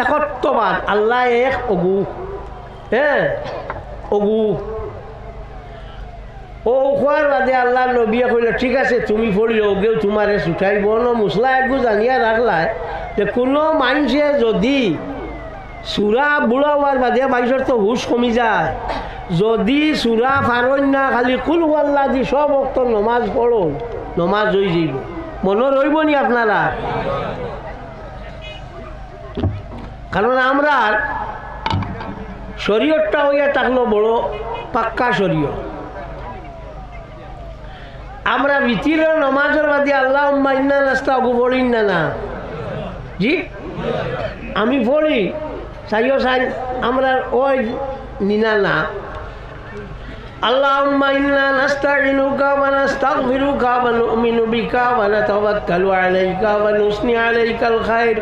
একত্ববাদ, আল্লাহ এক অগু, হ্যাঁ অগু। ও খোয়ার বাদে আল্লাহ নবিয়ে কইল ঠিক আছে তুমি পড়িও, ওগেও তোমারে ছুটাইব ন। মুসলা একগু জানিয়া রাখলায় যে কোনো মানুষে যদি চূড়া বুড়া হওয়ার বাদে মানুষের তো হুশ কমি যায়, যদি চূড়া ফারণ না খালি কুল আল্লাহ দি সব অক্ত নমাজ পড়ো, নমাজ হয়ে যাইব। মনে রইব নি আপনারা? কারণ আমরা শরীয়তটা হইয়া থাকলো বড় পাক্কা শরীয়ত। আমরা ভিতরের নমাজের বাদে আল্লাহ ইন্না নাস্তা অগু পড়ি না না জি আমি পড়ি চাইও চাই আমরা ওই নিনা না। আল্লাহুম্মা ইন্না নাস্তাঈনুকা ওয়া নাস্তাগফিরুকা ওয়া নু'মিনু বিকা ওয়া নাতাওয়াক্কালু আলাইকা ওয়া নুসনি আলাইকাল খায়র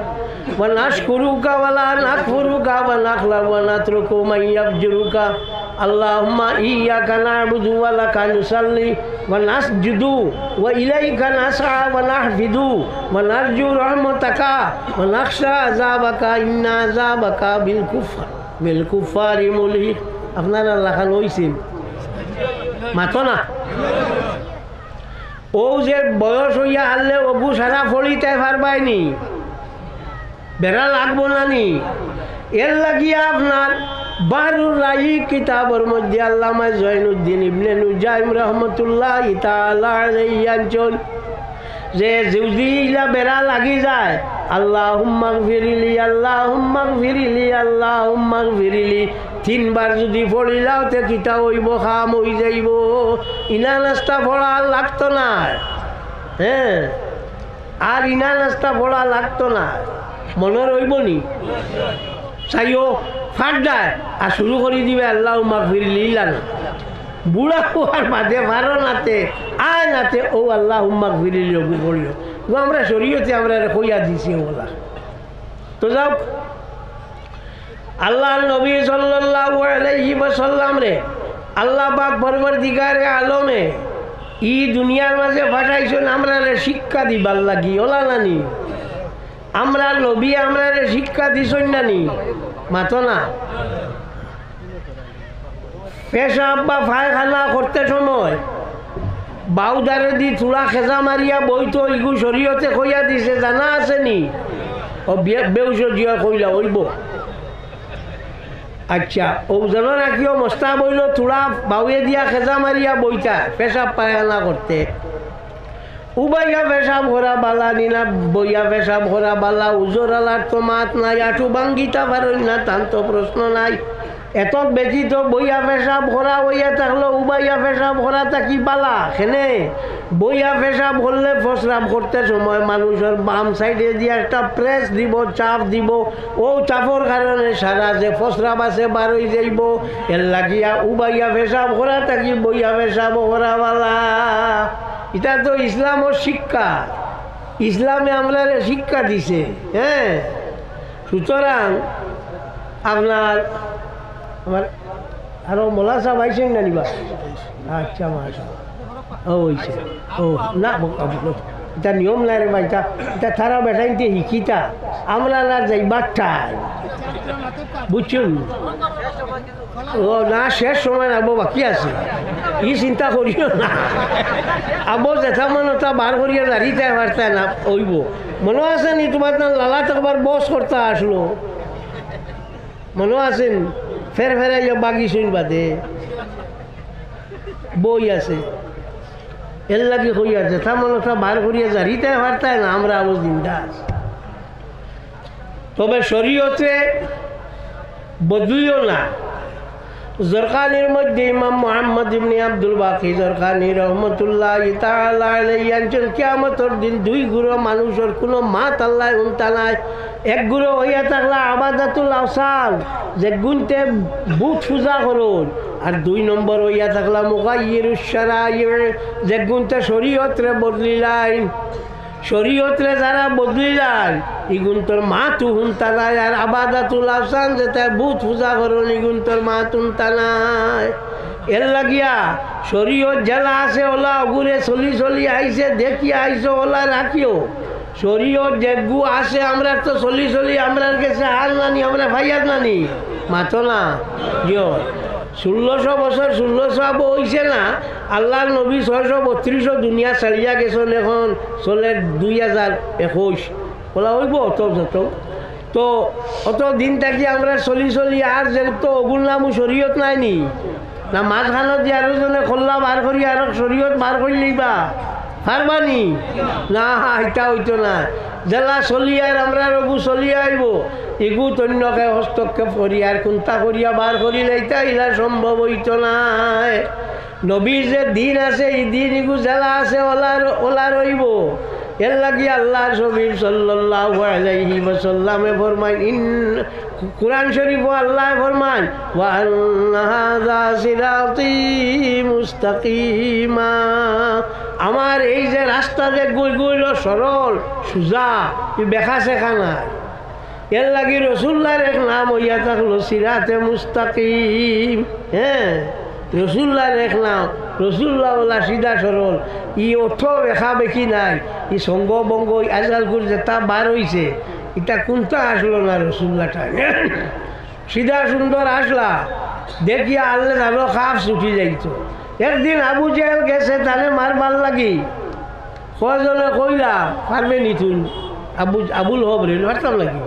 ওয়া নাশকুরুকা ওয়া লা নাকফুরুকা ওয়া নাখলাউ ওয়া নাতরুকু মান ইয়াফজুরুকা। আল্লাহুম্মা ইয়্যাকা না'বুদু ওয়া লাকা নুসাল্লি ওয়া নাসজুদু ওয়া ইলাইকা নাসআ ওয়া নাহফিদু ওয়া নারজু রাহমাতাকা ওয়া নাখশা আযাবাকা ইন্না আযাবাকা বিল কুফারি মুলহিক। আপনারা লেখান হইছেন মাতো না? ও যে বয়স হইয়া হারলে অবু সারা ফলিতে পারবাইনি, বেড়া লাগবো না নি। এর লাগিয়া আপনার বাহরুর রাহি কিতাবের মধ্যে আল্লামা জয়নুদ্দিন ইবনে নুজাইম রহমতুল্লাহ তাআলা আলাইহি আনছেন যে যদি ইলা বেড়া লাগি যায় আল্লাহুম্মা গফিরলি আল্লাহুম্মা গফিরলি আল্লাহুম্মা গফিরলি তিনবার যদি পড়িলাও তে কিতা হইব, খাম হই যাইব। ইনা নাস্তা পড়া লাগতো না, হ্যাঁ আর ইনা নাস্তা পড়া লাগতো না। মনে রইব নি? চাইও ফাট যায় আর শুরু করে দিবে আল্লাহুম্মা গফিরলি ইলা না। বুড়া হওয়ার বাদে ভালো নাতে আয় নাতে ও আল্লাহুম্মা গফিরলি ওগু পড়িও। আমরা শরীয়তে আমরা কইয়া দিছি ওলা। তো যাও আল্লাহ নবী সাল্লাল্লাহু আলাইহি ওয়াসাল্লাম রে আল্লাহ পাক পরবর্তীকারে আলমে ই দুনিয়ার মাঝে পাঠাইছেন আমরা রে শিক্ষা দিবার লাগি, ওলা নানি? আমরা নবী আমরা রে শিক্ষা দিছেন নানি? মাতো না? পেশাব বা পায়খানা করতে সময় বাউদারে দি চূড়া খেজা মারিয়া বইতো ইগু শরীয়তে কইয়া দিছে, জানা আছে নি? ও বেউস জিয়া কইলা হইব। আচ্ছা ও জানো রাখিও মস্তা বইল চূড়া বাউয়ে দিয়া খেজা মারিয়া বইতা পেশাব পায়খানা করতে। উবাইয়া পেশাব ভরা বালা নিনা বইয়া পেশাব ভরা বালা, উজোর আলার তো মাত নাই, আঠু বাঙ্গিতা পারেন না তান তো প্রশ্ন নাই। এত ব্যতীত বইয়া পেশাব ভরা হইয়া থাকলো উবাইয়া পেশাব ভরা থাকি বালা খেনে বইয়া পেশাব করলে প্রস্রাব করতে সময় মানুষের বাম সাইডে দিয়ে একটা প্রেস দিব, চাপ দিব। ও চাপর কারণে সারা যে প্রস্রাব আছে বার হয়ে যাইব। এর লাগিয়া উবাইয়া পেশাব করা থাকি বইয়া পেশাব করা বালা। এটা তো ইসলামের শিক্ষা, ইসলামে আমরা শিক্ষা দিছে। হ্যাঁ সুতরাং আপনার আমার আরো মোলা সাহেব আইসেন না নিবা? আচ্ছা মাশা ও হইছে ও না এটা নিয়ম নাই রে ভাই, এটা তারা বেটাইতে শিখিতা আমরা না যাইবারটাই বুঝছেন? ও না শেষ সময় আবো বাকি আছে, ই চিন্তা করিও না। আবো যেথা মানতা বার করিয়া দাঁড়িয়ে পারতা না ওইব। মনে আছে নি তোমার লালা একবার বস করতে আসলো, মনে আছেন? ফের ফেরাই বাগি শুন বাদে বই আছে এর লাগে হইয়া যেথা মনটা বার করিয়া দাঁড়িয়ে পারতায় না আমরা আবো জিন্দা। তবে শরীয়তে বদলিও না। জরকানির মধ্যে ইমাম মুহাম্মদ ইবনে আব্দুল বাকি জরকানি রহমতুল্লাহ তাআলা আলাইহি আনছেন কিয়ামতের দিন দুই গুরু মানুষের কোনো মাত আল্লাহ উনতা নাই। এক গুরু হইয়া থাকলা আবাদাতুল আওসান যে গুনতে বুত পূজা করুন, আর দুই নম্বর হইয়া থাকলা মুগাইয়িরুশ শারাইয় যে গুনতে শরীয়তরে বদলিলাইন। শরীয়তরে যারা বদলিলান ইগুন তোর মা তু হুনতা নাই, আর আবাদাতুল আওসান যেটা বুত পূজা করুন ইগুন তোর মা তুনতা নাই। এর লাগিয়া শরীয়ত জেলা আছে ওলা অগুরে চলি চলি আইছে দেখিয়া আইসো ওলা রাখিও। শরীয়ত যেগু আছে আমরা তো চলি চলি আমরা কাছে হার নানি আমরা ভাইয়ার নানি মাতো না জিও 1600 বছর 1600 হয়েছে না আল্লাহর নবী 632 দুনিয়া চালিয়া গেছেন এখন চলে 2021 বলা হইব অত যত তো অত দিন থাকি আমরা চলি চলি আর যেহেতু অগুল নামও শরীয়ত নাই নি না মাঝখানত যে আরো জনে খোল্লা বার করি আর শরীয়ত বার করি লইবা পারবানি না এটা হইতো না জেলা চলি আর আমরা রঘু চলি আইব এগু তন্যকে হস্তক্ষেপ করি আর কোনটা করিয়া বার করিলে এটা ইলা সম্ভব হইত নাই নবীর যে দিন আছে এই দিন এগু জেলা আছে ওলা রইব এর লাগি আল্লাহ শরীফ সাল্লাল্লাহু আলাইহি ওয়াসাল্লামে ফরমান কুরআন শরীফ আল্লাহ ফরমান ওয়া আন্না হাযা সিরাতি মুস্তাকিমা আমার এই যে রাস্তা যে গুইল সরল সুজা দেখা শেখা নাই এর লাগি রসুল্লাহর এক নাম হইয়া থাকলো সিরাতে মুস্তাকিম হ্যাঁ রসুল্লাহর এক নাম রসুল্লাহ বলা সিধা সরল ই অর্থ বেখা বেখি নাই ই সঙ্গ বঙ্গ আজকালকুর যেটা বার হয়েছে এটা কোনটা আসলো না রসুল্লাহটা সিধা সুন্দর আসলা দেখিয়া আল্লে জানো খাপ ছুটি যাইতো একদিন আবু জেহেল গেছে তাহলে মার ভাল লাগি কজনে কইলা পারবে নিতুন আবুল হব রে পারতাম লাগি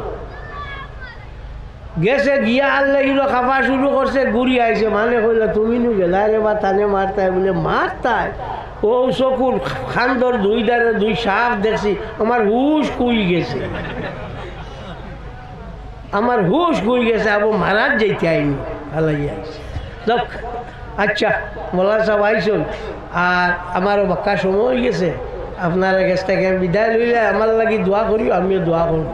গেছে গিয়া আল্লে গিলো খাপা শুরু করছে ঘুরি আইছে মানে কইলা তুমি নু গেলা রে বা তানে মারতাই বলে মারতাই ও চকুর খান্দর দুই দারে দুই সাপ দেখছি আমার হুশ কুই গেছে আমার হুশ কুই গেছে আবু মারার যেতে আইনি ভালাই আইছে দেখ আচ্ছা মোলা সাহেব আইসুন আর আমারও বাক্কা সময় হয়ে গেছে আপনারা কাছ থেকে বিদায় লইলে আমার লাগি দোয়া করিও আমিও দোয়া করব